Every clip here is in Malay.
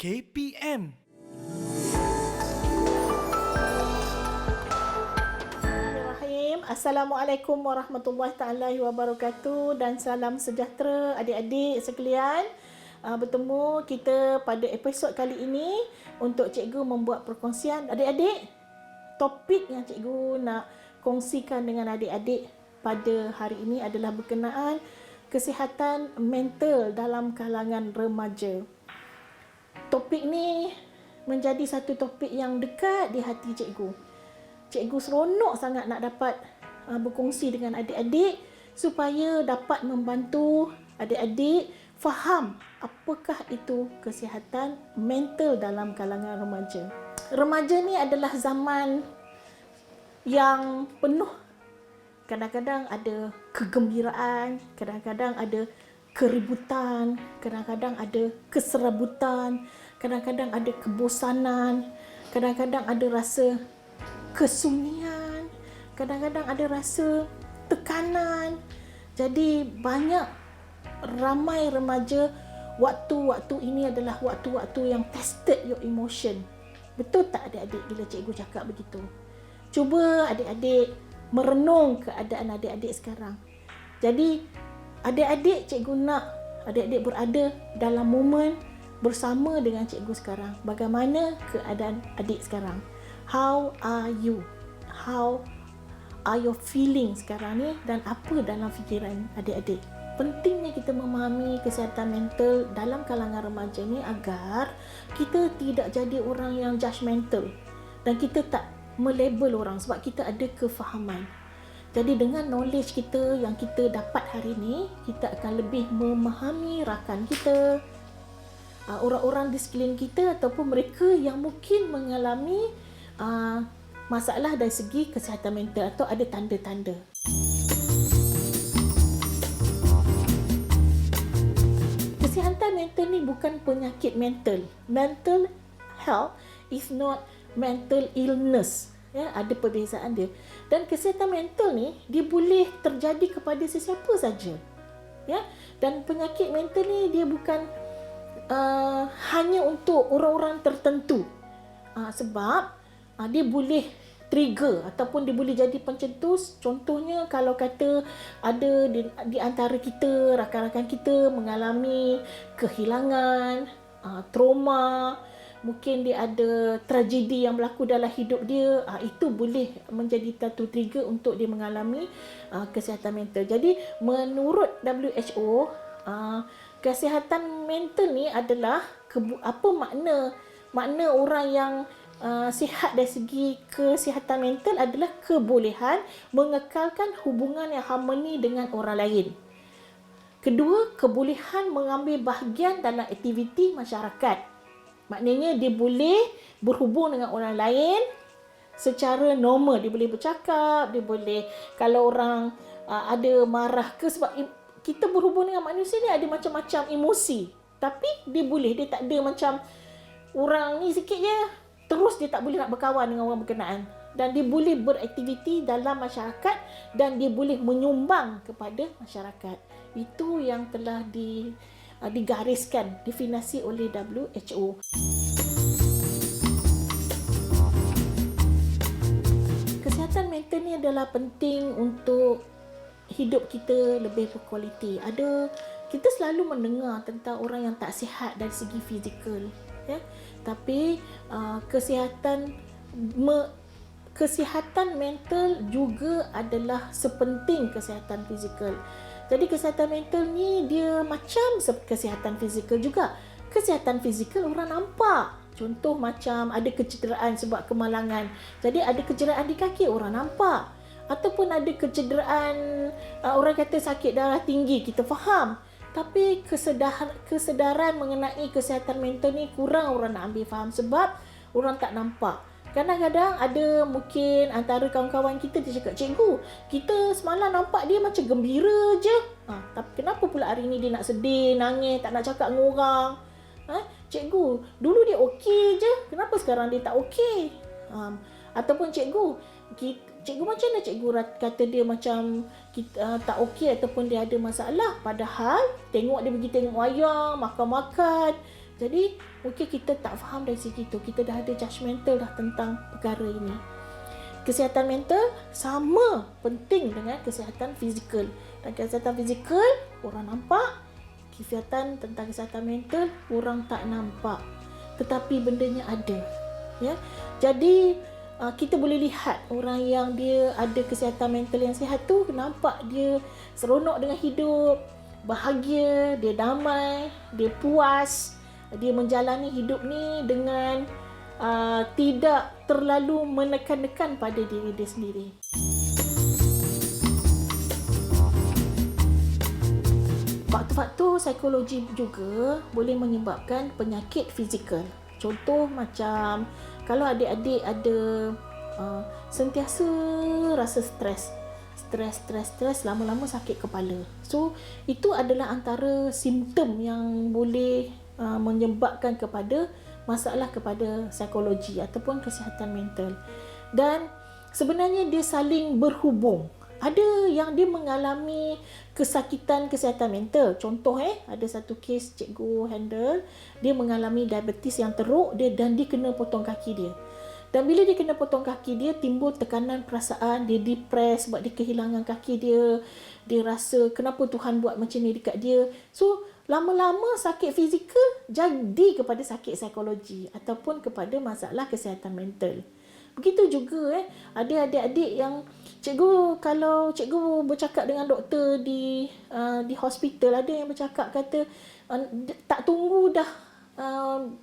KPM. Assalamualaikum warahmatullahi taala wabarakatuh dan salam sejahtera adik-adik sekalian. Bertemu kita pada episod kali ini untuk cikgu membuat perkongsian. Adik-adik, topik yang cikgu nak kongsikan dengan adik-adik pada hari ini adalah berkenaan kesihatan mental dalam kalangan remaja. Topik ni menjadi satu topik yang dekat di hati cikgu. Cikgu seronok sangat nak dapat berkongsi dengan adik-adik supaya dapat membantu adik-adik faham apakah itu kesihatan mental dalam kalangan remaja. Remaja ni adalah zaman yang penuh, kadang-kadang ada kegembiraan, kadang-kadang ada keributan, kadang-kadang ada keserabutan, kadang-kadang ada kebosanan, kadang-kadang ada rasa kesunyian, kadang-kadang ada rasa tekanan. Jadi ramai remaja, waktu-waktu ini adalah waktu-waktu yang tested your emotion. Betul tak adik-adik bila cikgu cakap begitu? Cuba adik-adik merenung keadaan adik-adik sekarang. Jadi adik-adik, cikgu nak adik-adik berada dalam momen bersama dengan cikgu sekarang. Bagaimana keadaan adik sekarang? How are you? How are you feeling sekarang ni dan apa dalam fikiran adik-adik? Pentingnya kita memahami kesihatan mental dalam kalangan remaja ni agar kita tidak jadi orang yang judgemental dan kita tak melabel orang sebab kita ada kefahaman. Jadi dengan knowledge kita yang kita dapat hari ni, kita akan lebih memahami rakan kita, orang-orang di sekeliling kita ataupun mereka yang mungkin mengalami masalah dari segi kesihatan mental atau ada tanda-tanda. Kesihatan mental ni bukan penyakit mental. Mental health is not mental illness. Ya, ada perbezaan dia. Dan kesihatan mental ni dia boleh terjadi kepada sesiapa saja. Ya, dan penyakit mental ni dia bukan hanya untuk orang-orang tertentu. Sebab dia boleh trigger ataupun dia boleh jadi pencetus. Contohnya kalau kata ada di antara kita, rakan-rakan kita mengalami kehilangan, trauma, mungkin dia ada tragedi yang berlaku dalam hidup dia, itu boleh menjadi satu trigger untuk dia mengalami kesihatan mental. Jadi menurut WHO, kesihatan mental ni adalah apa makna orang yang sihat dari segi kesihatan mental adalah kebolehan mengekalkan hubungan yang harmoni dengan orang lain. Kedua, kebolehan mengambil bahagian dalam aktiviti masyarakat. Maknanya dia boleh berhubung dengan orang lain secara normal. Dia boleh bercakap, dia boleh, kalau orang ada marah ke, sebab kita berhubung dengan manusia ni ada macam-macam emosi. Tapi dia boleh, dia tak ada macam orang ni sikit je terus dia tak boleh nak berkawan dengan orang berkenaan. Dan dia boleh beraktiviti dalam masyarakat dan dia boleh menyumbang kepada masyarakat. Itu yang telah digariskan, definisi oleh WHO. Kesihatan mental ni adalah penting untuk hidup kita lebih berkualiti. Kita selalu mendengar tentang orang yang tak sihat dari segi fizikal, ya. Tapi kesihatan mental juga adalah sepenting kesihatan fizikal. Jadi kesihatan mental ni dia macam kesihatan fizikal juga. Kesihatan fizikal orang nampak. Contoh macam ada kecederaan sebab kemalangan. Jadi ada kecederaan di kaki orang nampak. Ataupun ada kecederaan, orang kata sakit darah tinggi, kita faham. Tapi kesedaran mengenai kesihatan mental ni kurang orang nak ambil faham sebab orang tak nampak. Kadang-kadang ada mungkin antara kawan-kawan kita dia cakap, cikgu, kita semalam nampak dia macam gembira je. Tapi kenapa pula hari ni dia nak sedih, nangis, tak nak cakap dengan orang? Cikgu, dulu dia okey je, kenapa sekarang dia tak okey? Ataupun cikgu macam mana cikgu kata dia macam tak okey ataupun dia ada masalah, padahal tengok dia pergi tengok wayang, makan-makan. Jadi mungkin kita tak faham dari segi itu. Kita dah ada judgemental dah tentang perkara ini. Kesihatan mental sama penting dengan kesihatan fizikal. Dan kesihatan fizikal orang nampak, kesihatan tentang kesihatan mental orang tak nampak. Tetapi bendanya ada. Ya. Jadi kita boleh lihat orang yang dia ada kesihatan mental yang sihat tu nampak dia seronok dengan hidup, bahagia, dia damai, dia puas, dia menjalani hidup ni dengan tidak terlalu menekan-nekan pada diri dia sendiri. Faktor-faktor psikologi juga boleh menyebabkan penyakit fizikal. Contoh macam kalau adik-adik ada sentiasa rasa stres, lama-lama sakit kepala. So, itu adalah antara simptom yang boleh menyebabkan kepada masalah kepada psikologi ataupun kesihatan mental. Dan sebenarnya dia saling berhubung. Ada yang dia mengalami kesakitan kesihatan mental. Contoh ada satu kes cikgu handle, dia mengalami diabetes yang teruk dan dia kena potong kaki dia. Dan bila dia kena potong kaki dia, timbul tekanan perasaan, dia depres sebab dia kehilangan kaki dia. Dia rasa kenapa Tuhan buat macam ni dekat dia. So, lama-lama sakit fizikal jadi kepada sakit psikologi ataupun kepada masalah kesihatan mental. Begitu juga ada adik-adik yang kalau cikgu bercakap dengan doktor di hospital, ada yang bercakap kata tak tunggu dah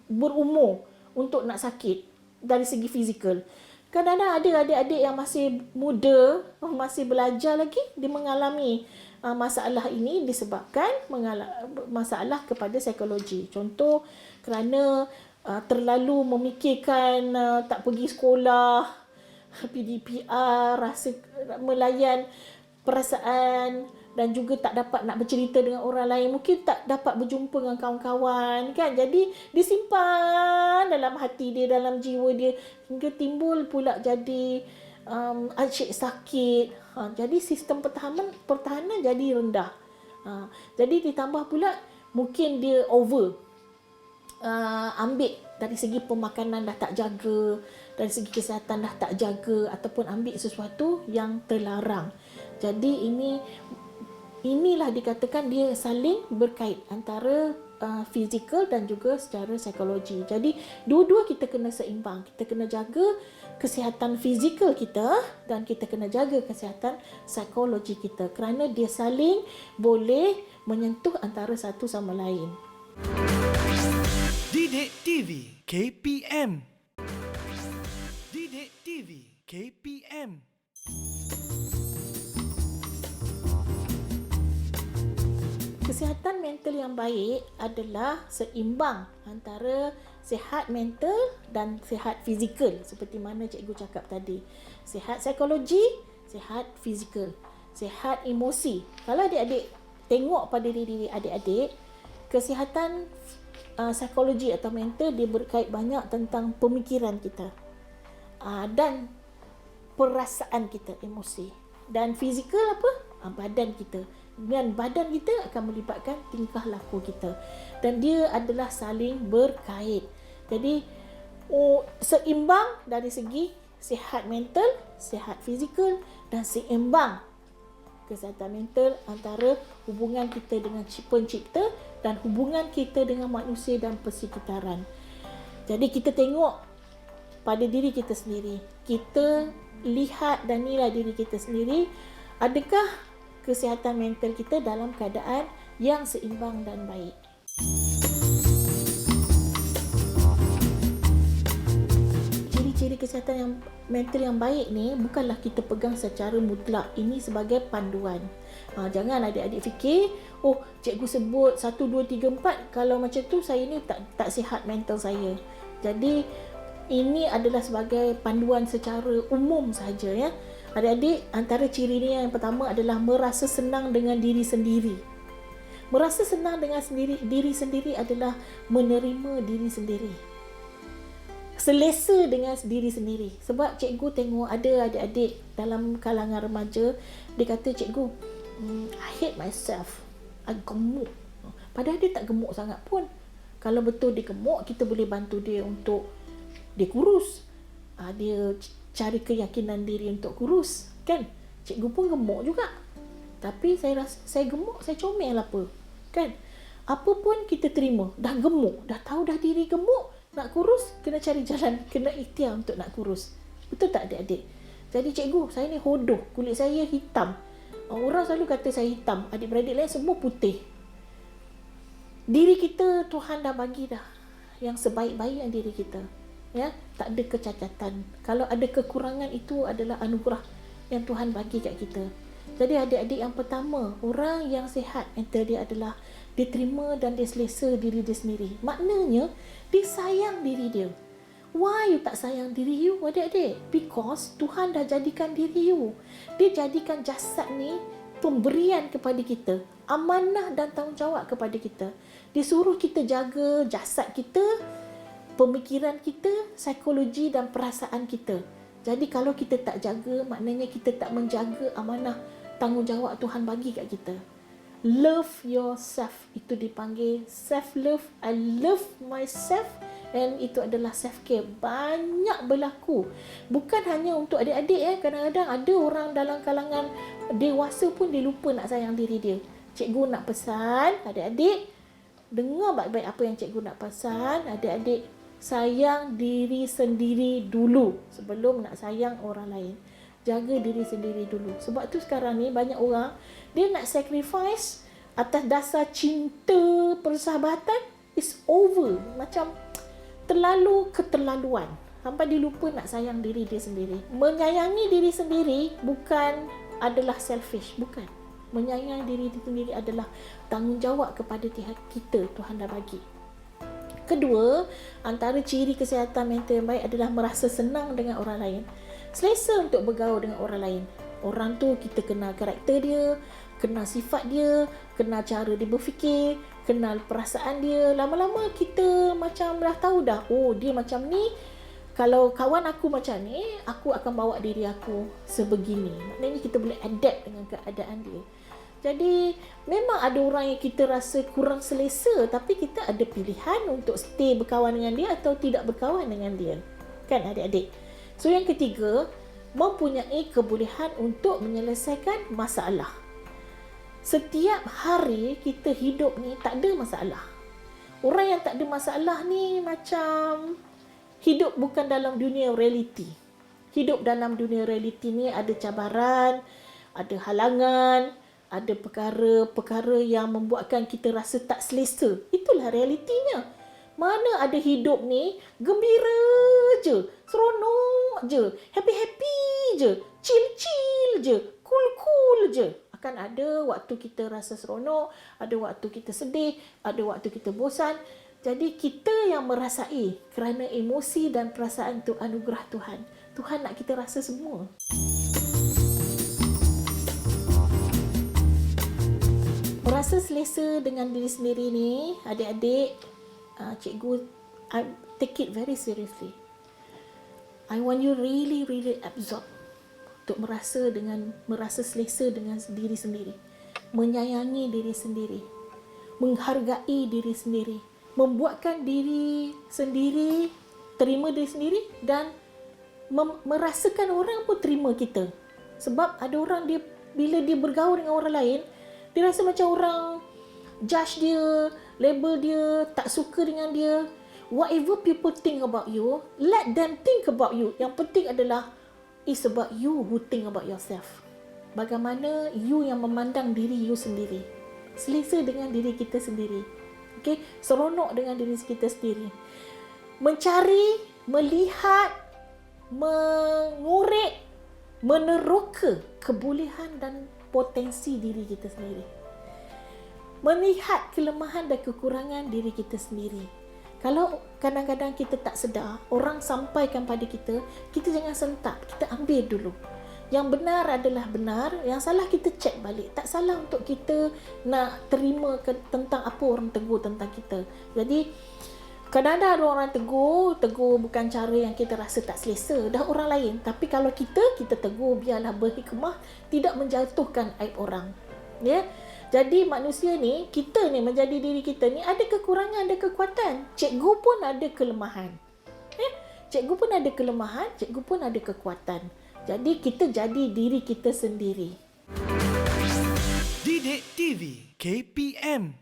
berumur untuk nak sakit dari segi fizikal. Kadang-kadang ada adik-adik yang masih muda, masih belajar lagi, dia mengalami masalah ini disebabkan masalah kepada psikologi. Contoh kerana terlalu memikirkan tak pergi sekolah, PDPR, rasa melayan perasaan dan juga tak dapat nak bercerita dengan orang lain, mungkin tak dapat berjumpa dengan kawan-kawan kan. Jadi disimpan dalam hati dia, dalam jiwa dia, hingga timbul pula jadi asyik sakit. Jadi sistem pertahanan jadi rendah. Jadi ditambah pula mungkin dia ambil dari segi pemakanan dah tak jaga, dari segi kesihatan dah tak jaga, ataupun ambil sesuatu yang terlarang. Jadi inilah dikatakan dia saling berkait antara fizikal dan juga secara psikologi. Jadi dua-dua kita kena seimbang. Kita kena jaga kesihatan fizikal kita dan kita kena jaga kesihatan psikologi kita, kerana dia saling boleh menyentuh antara satu sama lain. Didik TV KPM. Didik TV KPM. Kesihatan mental yang baik adalah seimbang antara sihat mental dan sihat fizikal, seperti mana cikgu cakap tadi. Sihat psikologi, sihat fizikal, sihat emosi. Kalau adik-adik tengok pada diri adik-adik, kesihatan psikologi atau mental dia berkait banyak tentang pemikiran kita dan perasaan kita, emosi. Dan fizikal apa? Badan kita. Dan badan kita akan melibatkan tingkah laku kita. Dan dia adalah saling berkait. Jadi seimbang dari segi sihat mental, sihat fizikal, dan seimbang kesihatan mental antara hubungan kita dengan pencipta dan hubungan kita dengan manusia dan persekitaran. Jadi kita tengok pada diri kita sendiri. Kita lihat dan nilai diri kita sendiri. Adakah kesihatan mental kita dalam keadaan yang seimbang dan baik? Ciri-ciri kesihatan yang mental yang baik ni bukanlah kita pegang secara mutlak. Ini sebagai panduan. Jangan adik-adik fikir, cikgu sebut 1, 2, 3, 4, kalau macam tu saya ni tak sihat mental saya. Jadi ini adalah sebagai panduan secara umum saja ya. Adik-adik, antara ciri ni yang pertama adalah merasa senang dengan diri sendiri. Merasa senang dengan diri sendiri adalah menerima diri sendiri. Selesa dengan diri sendiri. Sebab cikgu tengok ada adik-adik dalam kalangan remaja, dia kata, cikgu, I hate myself. I gemuk. Padahal dia tak gemuk sangat pun. Kalau betul dia gemuk, kita boleh bantu dia untuk dia kurus. Dia cari keyakinan diri untuk kurus, kan? Cikgu pun gemuk juga. Tapi saya rasa saya gemuk, saya comel apa, kan? Apa pun kita terima. Dah gemuk, dah tahu dah diri gemuk, nak kurus, kena cari jalan, kena ikhtiar untuk nak kurus. Betul tak adik-adik? Jadi cikgu, saya ni hodoh, kulit saya hitam. Orang selalu kata saya hitam, adik-beradik lain semua putih. Diri kita Tuhan dah bagi dah yang sebaik-baik yang diri kita. Ya, tak ada kecacatan. Kalau ada kekurangan, itu adalah anugerah yang Tuhan bagi kat kita. Jadi adik-adik, yang pertama, orang yang sihat mental dia adalah dia terima dan dia selesa diri dia sendiri. Maknanya dia sayang diri dia. Why you tak sayang diri you, adik-adik? Because Tuhan dah jadikan diri you. Dia jadikan jasad ni pemberian kepada kita, amanah dan tanggungjawab kepada kita. Dia suruh kita jaga jasad kita, pemikiran kita, psikologi dan perasaan kita. Jadi kalau kita tak jaga, maknanya kita tak menjaga amanah tanggungjawab Tuhan bagi kat kita. Love yourself, itu dipanggil self-love. I love myself, and itu adalah self-care. Banyak berlaku. Bukan hanya untuk adik-adik. Kadang-kadang ada orang dalam kalangan dewasa pun dia lupa nak sayang diri dia. Cikgu nak pesan, adik-adik, dengar baik-baik apa yang cikgu nak pesan. Adik-adik, sayang diri sendiri dulu sebelum nak sayang orang lain. Jaga diri sendiri dulu. Sebab tu sekarang ni banyak orang, dia nak sacrifice atas dasar cinta, persahabatan. It's over. Macam terlalu keterlaluan. Sampai dia lupa nak sayang diri dia sendiri. Menyayangi diri sendiri bukan adalah selfish. Bukan. Menyayangi diri sendiri adalah tanggungjawab kepada kita. Tuhan dah bagi. Kedua, antara ciri kesihatan mental yang baik adalah merasa senang dengan orang lain. Selesa untuk bergaul dengan orang lain. Orang tu kita kenal karakter dia, kenal sifat dia, kenal cara dia berfikir, kenal perasaan dia. Lama-lama kita macam dah tahu dah, oh dia macam ni. Kalau kawan aku macam ni, aku akan bawa diri aku sebegini. Maknanya kita boleh adapt dengan keadaan dia. Jadi memang ada orang yang kita rasa kurang selesa, tapi kita ada pilihan untuk stay berkawan dengan dia atau tidak berkawan dengan dia. Kan adik-adik? So yang ketiga, mempunyai kebolehan untuk menyelesaikan masalah. Setiap hari kita hidup ni tak ada masalah. Orang yang tak ada masalah ni macam hidup bukan dalam dunia realiti. Hidup dalam dunia realiti ni ada cabaran, ada halangan, ada perkara-perkara yang membuatkan kita rasa tak selesa. Itulah realitinya. Mana ada hidup ni gembira je, seronok je, happy-happy je, chill-chill je, cool-cool je. Akan ada waktu kita rasa seronok, ada waktu kita sedih, ada waktu kita bosan. Jadi kita yang merasai, kerana emosi dan perasaan itu anugerah Tuhan. Tuhan nak kita rasa semua. Merasa selesa dengan diri sendiri ni, adik-adik, cikgu, I take it very seriously. I want you really absorb untuk merasa selesa dengan diri sendiri, menyayangi diri sendiri, menghargai diri sendiri, membuatkan diri sendiri terima diri sendiri dan merasakan orang pun terima kita. Sebab ada orang dia bila dia bergaul dengan orang lain, dia rasa macam orang judge dia, label dia, tak suka dengan dia. Whatever people think about you, let them think about you. Yang penting adalah it's about you who think about yourself. Bagaimana you yang memandang diri you sendiri. Selesa dengan diri kita sendiri. Okay? Seronok dengan diri kita sendiri. Mencari, melihat, mengorek, meneroka kebolehan dan potensi diri kita sendiri. Melihat kelemahan dan kekurangan diri kita sendiri. Kalau kadang-kadang kita tak sedar, orang sampaikan pada kita, kita jangan sentak, kita ambil dulu. Yang benar adalah benar, yang salah kita cek balik. Tak salah untuk kita nak terima tentang apa orang tegur tentang kita. Jadi kadang-kadang ada orang tegur bukan cara yang kita rasa tak selesa dah orang lain. Tapi kalau kita tegur biarlah berhikmah, tidak menjatuhkan aib orang. Ya. Jadi manusia ni, kita ni menjadi diri kita ni ada kekurangan, ada kekuatan. Cikgu pun ada kelemahan. Cikgu pun ada kelemahan, cikgu pun ada kekuatan. Jadi kita jadi diri kita sendiri. Didik TV KPM.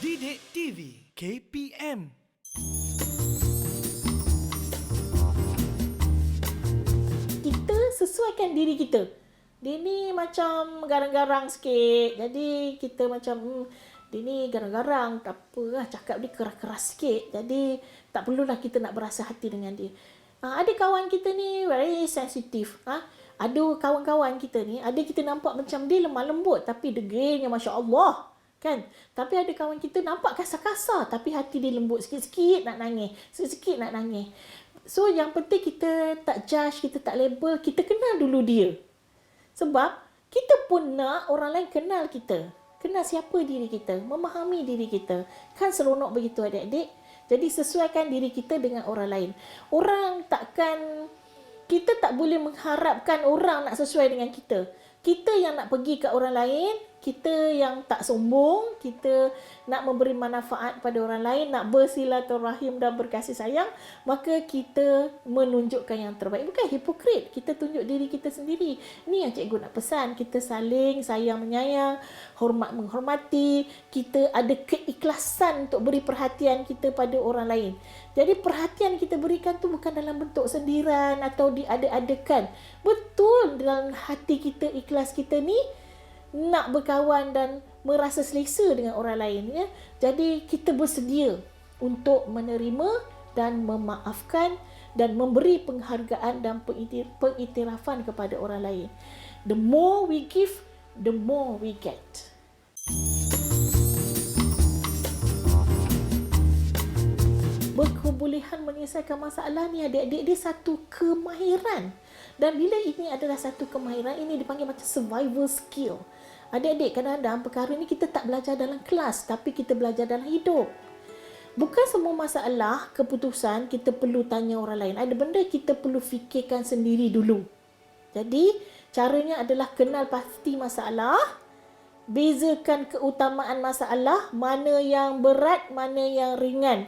Didik TV KPM. Kita sesuaikan diri kita. Dia ni macam garang-garang sikit. Jadi kita macam dia ni garang-garang, tak apalah, cakap dia keras-keras sikit. Jadi tak perlulah kita nak berasa hati dengan dia. Ada kawan kita ni very sensitive. Ada kawan-kawan kita ni, ada kita nampak macam dia lemah lembut tapi degilnya masya-Allah. Kan? Tapi ada kawan kita nampak kasar-kasar tapi hati dia lembut, sikit-sikit nak nangis, sikit-sikit nak nangis. So yang penting kita tak judge, kita tak label, kita kenal dulu dia. Sebab kita pun nak orang lain kenal kita. Kenal siapa diri kita, memahami diri kita. Kan seronok begitu adik-adik. Jadi sesuaikan diri kita dengan orang lain. Kita tak boleh mengharapkan orang nak sesuai dengan kita. Kita yang nak pergi ke orang lain, kita yang tak sombong, kita nak memberi manfaat pada orang lain, nak bersilaturahim dan berkasih sayang, maka kita menunjukkan yang terbaik. Bukan hipokrit, kita tunjuk diri kita sendiri. Ini yang cikgu nak pesan, kita saling sayang menyayang, hormat menghormati, kita ada keikhlasan untuk beri perhatian kita pada orang lain. Jadi perhatian kita berikan tu bukan dalam bentuk sendiran atau diada-adakan. Betul dalam hati kita, ikhlas kita ni nak berkawan dan merasa selesa dengan orang lain. Ya? Jadi kita bersedia untuk menerima dan memaafkan dan memberi penghargaan dan pengiktirafan kepada orang lain. The more we give, the more we get. Berkebolehan menyelesaikan masalah ni adik-adik dia satu kemahiran. Dan bila ini adalah satu kemahiran, ini dipanggil macam survival skill. Adik-adik, kadang-kadang perkara ni kita tak belajar dalam kelas, tapi kita belajar dalam hidup. Bukan semua masalah, keputusan kita perlu tanya orang lain. Ada benda kita perlu fikirkan sendiri dulu. Jadi, caranya adalah kenal pasti masalah, bezakan keutamaan masalah, mana yang berat, mana yang ringan.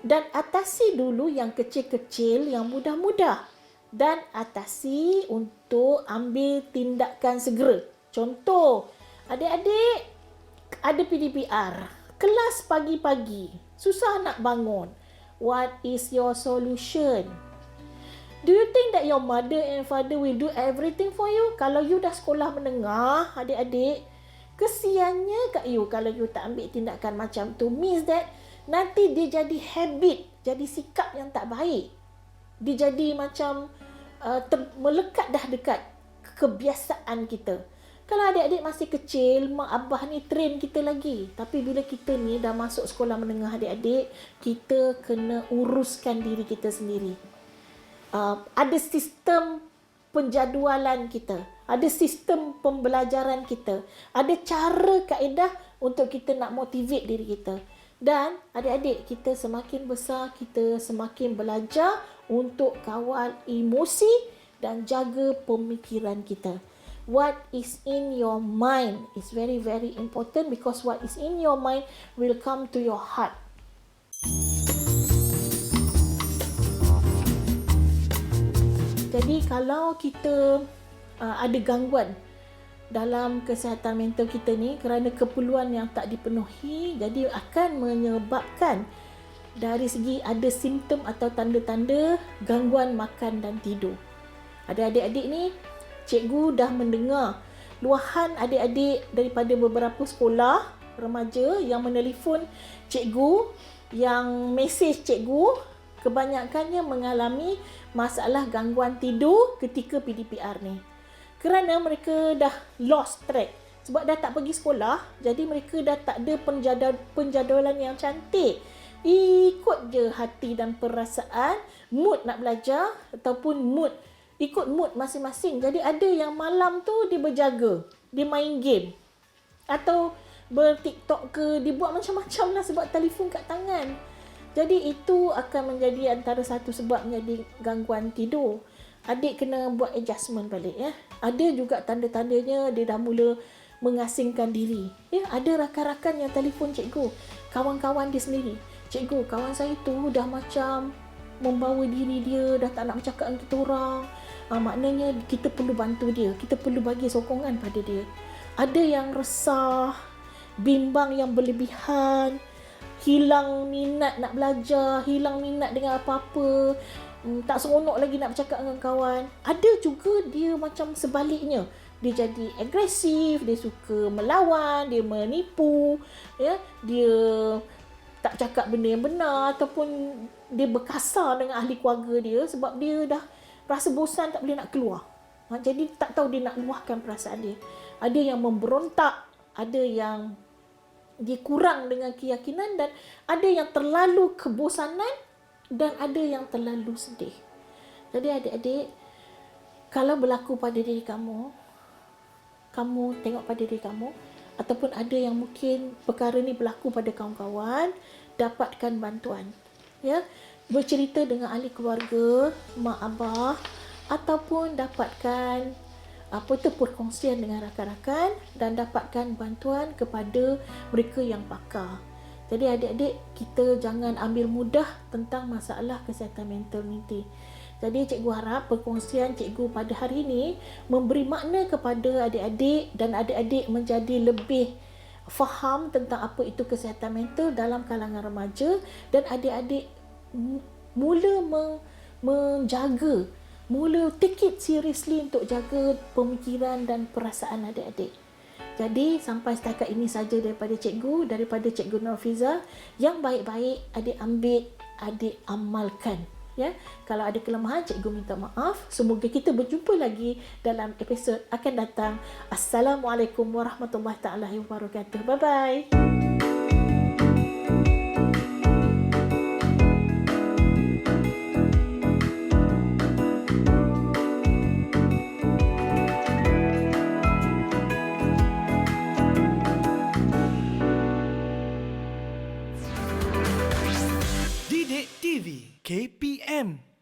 Dan atasi dulu yang kecil-kecil, yang mudah-mudah. Dan atasi untuk ambil tindakan segera. Contoh, adik-adik ada PDPR. Kelas pagi-pagi. Susah nak bangun. What is your solution? Do you think that your mother and father will do everything for you? Kalau you dah sekolah menengah, adik-adik, kesiannya kat you kalau you tak ambil tindakan macam tu. Means that nanti dia jadi habit, jadi sikap yang tak baik. Dia jadi macam melekat dah dekat kebiasaan kita. Kalau adik-adik masih kecil, mak abah ni train kita lagi. Tapi bila kita ni dah masuk sekolah menengah adik-adik, kita kena uruskan diri kita sendiri. Ada sistem penjadualan kita. Ada sistem pembelajaran kita. Ada cara kaedah untuk kita nak motivate diri kita. Dan adik-adik, kita semakin besar, kita semakin belajar untuk kawal emosi dan jaga pemikiran kita. What is in your mind is very, very important because what is in your mind will come to your heart. Jadi kalau kita ada gangguan dalam kesihatan mental kita ni kerana keperluan yang tak dipenuhi, jadi akan menyebabkan dari segi ada simptom atau tanda-tanda gangguan makan dan tidur. Ada adik-adik ni, cikgu dah mendengar luahan adik-adik daripada beberapa sekolah remaja yang menelefon cikgu, yang mesej cikgu, kebanyakannya mengalami masalah gangguan tidur ketika PDPR ni. Kerana mereka dah lost track. Sebab dah tak pergi sekolah, jadi mereka dah tak ada penjadualan yang cantik. Ikut je hati dan perasaan, mood nak belajar ataupun mood, ikut mood masing-masing. Jadi ada yang malam tu dia berjaga, dia main game. Atau ber-TikTok ke, dia buat macam-macam lah sebab telefon kat tangan. Jadi itu akan menjadi antara satu sebab menjadi gangguan tidur. Adik kena buat adjustment balik ya. Ada juga tanda-tandanya dia dah mula mengasingkan diri. Ya, ada rakan-rakan yang telefon cikgu, kawan-kawan dia sendiri. Cikgu, kawan saya tu dah macam membawa diri dia, dah tak nak bercakap dengan kita orang. Maknanya kita perlu bantu dia, kita perlu bagi sokongan pada dia. Ada yang resah, bimbang yang berlebihan, hilang minat nak belajar, hilang minat dengan apa-apa, tak seronok lagi nak bercakap dengan kawan. Ada juga dia macam sebaliknya, dia jadi agresif, dia suka melawan, dia menipu, ya, dia tak cakap benda yang benar, ataupun dia berkasar dengan ahli keluarga dia sebab dia dah rasa bosan, tak boleh nak keluar. Jadi tak tahu dia nak luahkan perasaan dia. Ada yang memberontak, ada yang dia kurang dengan keyakinan, dan ada yang terlalu kebosanan, dan ada yang terlalu sedih. Jadi adik-adik, kalau berlaku pada diri kamu, kamu tengok pada diri kamu, ataupun ada yang mungkin perkara ni berlaku pada kawan-kawan, dapatkan bantuan. Ya, bercerita dengan ahli keluarga, mak abah, ataupun dapatkan perkongsian dengan rakan-rakan, dan dapatkan bantuan kepada mereka yang pakar. Jadi adik-adik, kita jangan ambil mudah tentang masalah kesihatan mental nanti. Jadi cikgu harap perkongsian cikgu pada hari ini memberi makna kepada adik-adik, dan adik-adik menjadi lebih faham tentang apa itu kesihatan mental dalam kalangan remaja, dan adik-adik mula menjaga, mula take it seriously untuk jaga pemikiran dan perasaan adik-adik. Jadi sampai setakat ini saja daripada Cikgu Nurfiza. Yang baik-baik adik ambil, adik amalkan. Ya, kalau ada kelemahan cikgu minta maaf. Semoga kita berjumpa lagi dalam episod akan datang. Assalamualaikum warahmatullahi taala wabarakatuh. Bye bye. Didik TV KPM